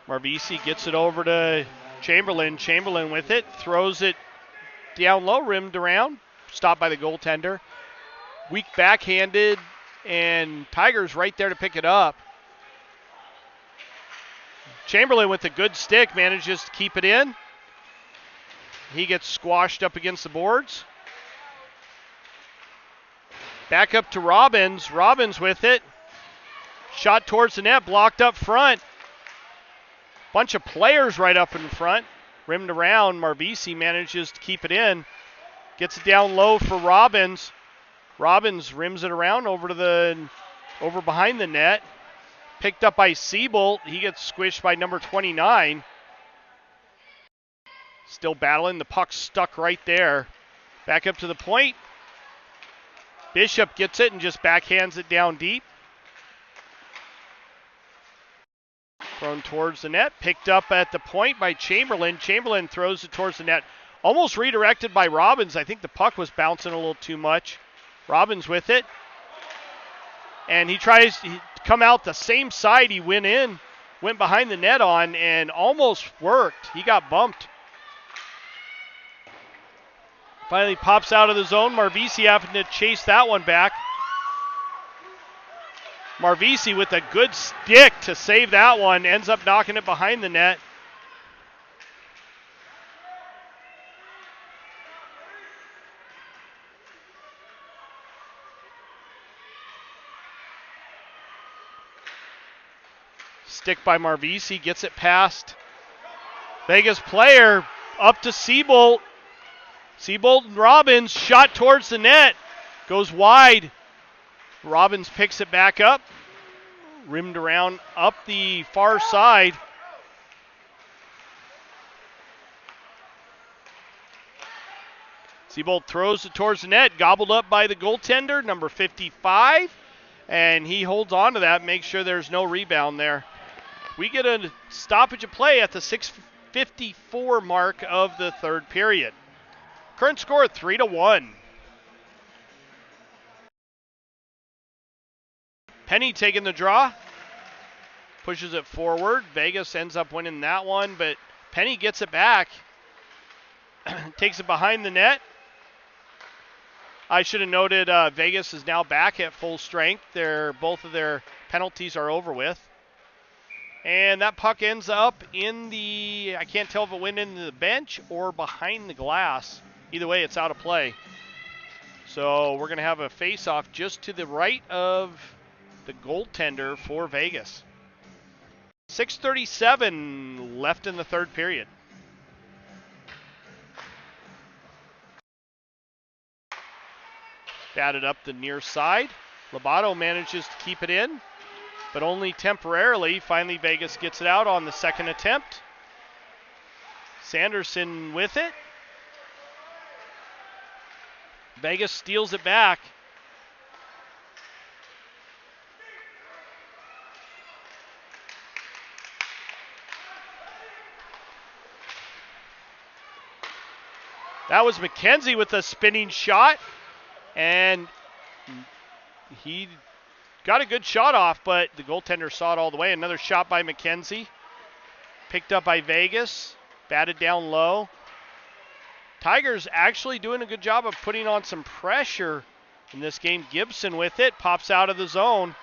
Marvisi gets it over to Chamberlain. Chamberlain with it, throws it down low, rimmed around, stopped by the goaltender. Weak backhanded, and Tigers right there to pick it up. Chamberlain with a good stick manages to keep it in. He gets squashed up against the boards. Back up to Robbins. Robbins with it. Shot towards the net, blocked up front. Bunch of players right up in front. Rimmed around. Marvisi manages to keep it in. Gets it down low for Robbins. Robbins rims it around over behind the net. Picked up by Siebold. He gets squished by number 29. Still battling. The puck stuck right there. Back up to the point. Bishop gets it and just backhands it down deep. Thrown towards the net. Picked up at the point by Chamberlain. Chamberlain throws it towards the net. Almost redirected by Robbins. I think the puck was bouncing a little too much. Robbins with it. And he tries to come out the same side he went behind the net on and almost worked. He got bumped. Finally pops out of the zone. Marvisi having to chase that one back. Marvisi with a good stick to save that one. Ends up knocking it behind the net. Stick by Marvisi, gets it past Vegas player, up to Siebold. Siebold and Robbins, shot towards the net, goes wide. Robbins picks it back up, rimmed around up the far side. Siebold throws it towards the net, gobbled up by the goaltender, number 55, and he holds on to that, makes sure there's no rebound there. We get a stoppage of play at the 6:54 mark of the third period. Current score 3-1. Penny taking the draw. Pushes it forward. Vegas ends up winning that one, but Penny gets it back. Takes it behind the net. I should have noted Vegas is now back at full strength. Both of their penalties are over with. And that puck ends up in I can't tell if it went into the bench or behind the glass. Either way, it's out of play. So we're going to have a face-off just to the right of the goaltender for Vegas. 6:37 left in the third period. Batted up the near side. Lobato manages to keep it in, but only temporarily. Finally, Vegas gets it out on the second attempt. Sanderson with it. Vegas steals it back. That was McKenzie with a spinning shot, and he got a good shot off, but the goaltender saw it all the way. Another shot by McKenzie. Picked up by Vegas. Batted down low. Tigers actually doing a good job of putting on some pressure in this game. Gibson with it. Pops out of the zone.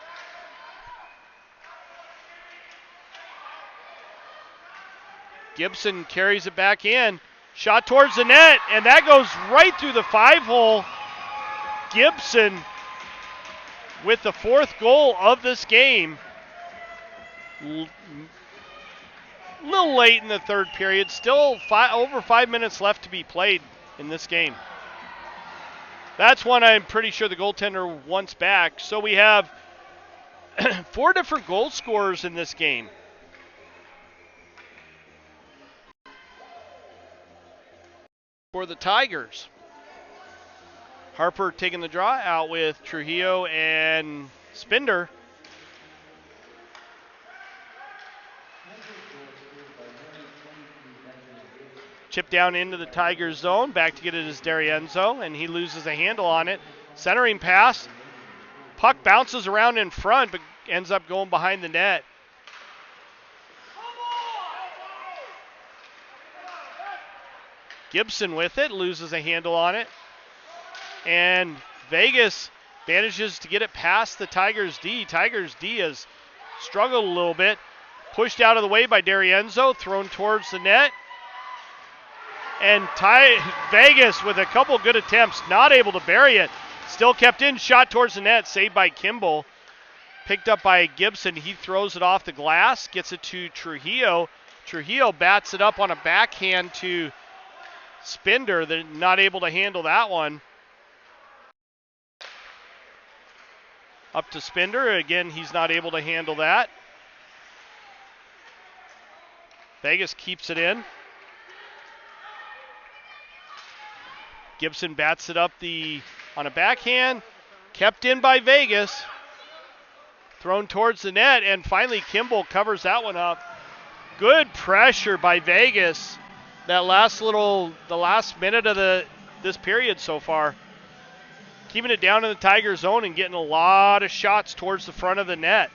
Gibson carries it back in. Shot towards the net, and that goes right through the 5-hole. Gibson with the 4th goal of this game. A little late in the 3rd period. Still over 5 minutes left to be played in this game. That's one I'm pretty sure the goaltender wants back. So we have 4 different goal scorers in this game. For the Tigers. Harper taking the draw out with Trujillo and Spinder. Chip down into the Tigers zone. Back to get it is D'Arienzo, and he loses a handle on it. Centering pass. Puck bounces around in front, but ends up going behind the net. Gibson with it, loses a handle on it. And Vegas manages to get it past the Tigers D. Tigers D has struggled a little bit. Pushed out of the way by D'Arienzo, thrown towards the net. And Vegas with a couple good attempts, not able to bury it. Still kept in, shot towards the net, saved by Kimball. Picked up by Gibson, he throws it off the glass, gets it to Trujillo. Trujillo bats it up on a backhand to Spinder. They're not able to handle that one. Up to Spinder. Again, he's not able to handle that. Vegas keeps it in. Gibson bats it up on a backhand. Kept in by Vegas. Thrown towards the net, and finally Kimball covers that one up. Good pressure by Vegas. The last minute of this period so far. Keeping it down in the Tiger zone and getting a lot of shots towards the front of the net.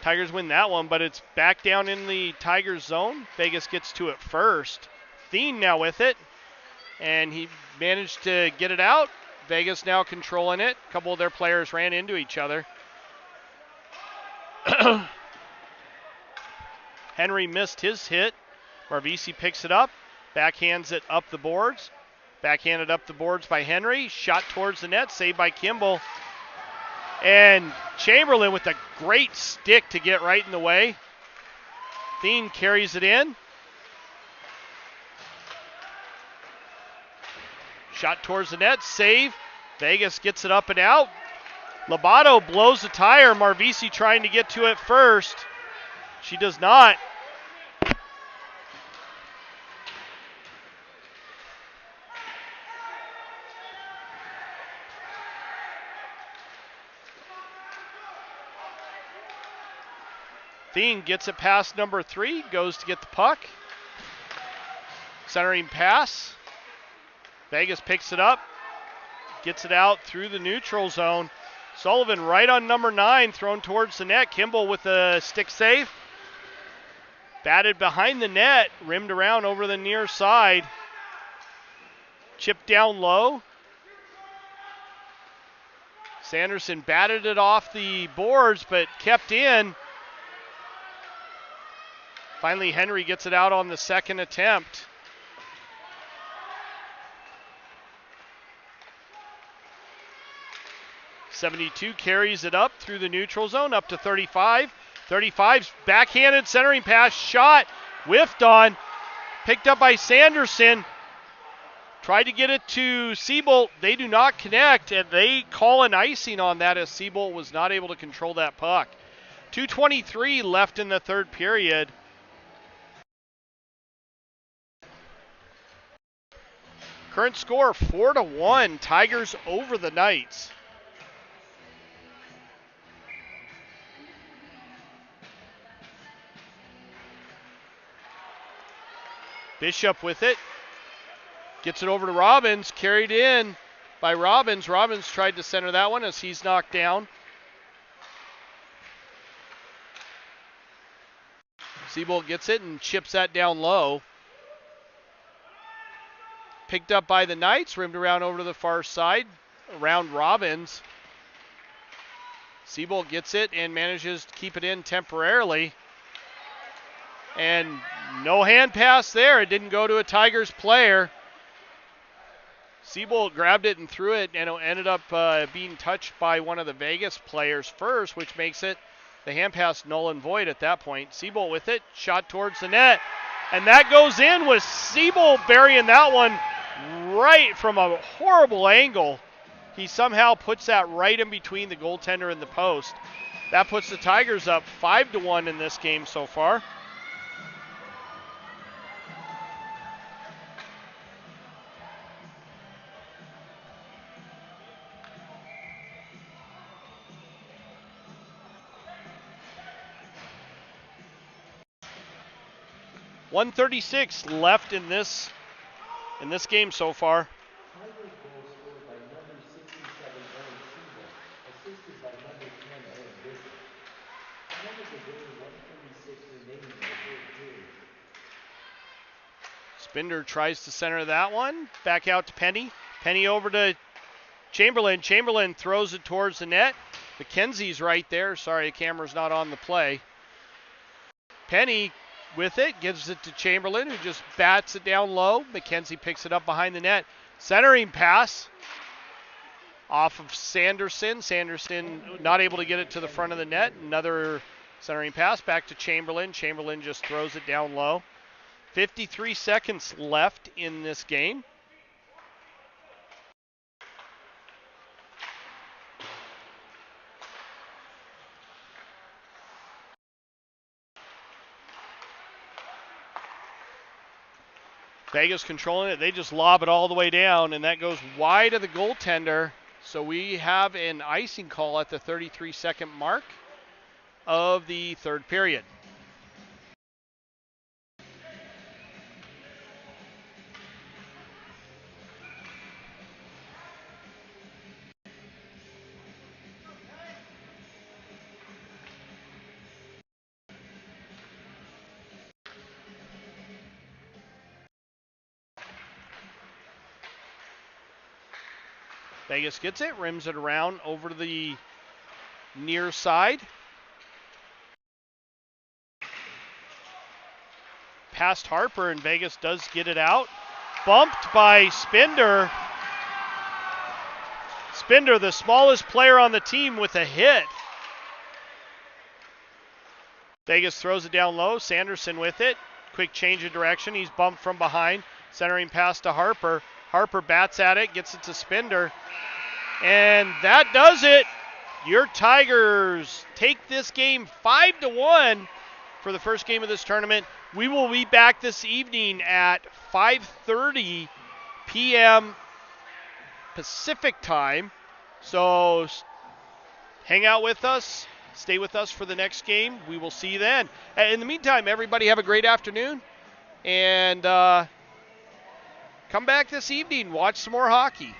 Tigers win that one, but it's back down in the Tigers zone. Vegas gets to it first. Thien now with it, and he managed to get it out. Vegas now controlling it. A couple of their players ran into each other. Henry missed his hit. Marvisi picks it up, backhands it up the boards. Backhanded up the boards by Henry. Shot towards the net, saved by Kimball. And Chamberlain with a great stick to get right in the way. Thien carries it in. Shot towards the net, save. Vegas gets it up and out. Lobato blows the tire. Marvisi trying to get to it first. She does not. Thien gets it past number 3, goes to get the puck. Centering pass. Vegas picks it up, gets it out through the neutral zone. Sullivan right on number 9, thrown towards the net. Kimball with a stick save. Batted behind the net, rimmed around over the near side. Chipped down low. Sanderson batted it off the boards, but kept in. Finally, Henry gets it out on the second attempt. .72 carries it up through the neutral zone, up to 35. 35's backhanded centering pass, shot, whiffed on, picked up by Sanderson. Tried to get it to Siebold. They do not connect, and they call an icing on that as Siebold was not able to control that puck. 2:23 left in the third period. Current score 4-1, Tigers over the Knights. Bishop with it. Gets it over to Robbins. Carried in by Robbins. Robbins tried to center that one as he's knocked down. Seabolt gets it and chips that down low. Picked up by the Knights. Rimmed around over to the far side. Around Robbins. Seabolt gets it and manages to keep it in temporarily. And no hand pass there. It didn't go to a Tigers player. Seabolt grabbed it and threw it, and it ended up being touched by one of the Vegas players first, which makes it the hand pass null and void at that point. Seabolt with it, shot towards the net, and that goes in with Seabolt burying that one right from a horrible angle. He somehow puts that right in between the goaltender and the post. That puts the Tigers up 5-1 in this game so far. .136 left in this game so far. Spinder tries to center that one. Back out to Penny. Penny over to Chamberlain. Chamberlain throws it towards the net. McKenzie's right there. Sorry, the camera's not on the play. Penny with it, gives it to Chamberlain, who just bats it down low. McKenzie picks it up behind the net. Centering pass off of Sanderson. Sanderson not able to get it to the front of the net. Another centering pass back to Chamberlain. Chamberlain just throws it down low. 53 seconds left in this game. Vegas controlling it. They just lob it all the way down, and that goes wide of the goaltender. So we have an icing call at the 33-second mark of the third period. Vegas gets it, rims it around over to the near side. Past Harper, and Vegas does get it out. Bumped by Spinder. Spinder, the smallest player on the team, with a hit. Vegas throws it down low. Sanderson with it. Quick change of direction. He's bumped from behind. Centering pass to Harper. Harper bats at it, gets it to Spinder. And that does it. Your Tigers take this game 5-1 for the first game of this tournament. We will be back this evening at 5:30 p.m. Pacific time. So hang out with us. Stay with us for the next game. We will see you then. In the meantime, everybody have a great afternoon. And come back this evening. Watch some more hockey.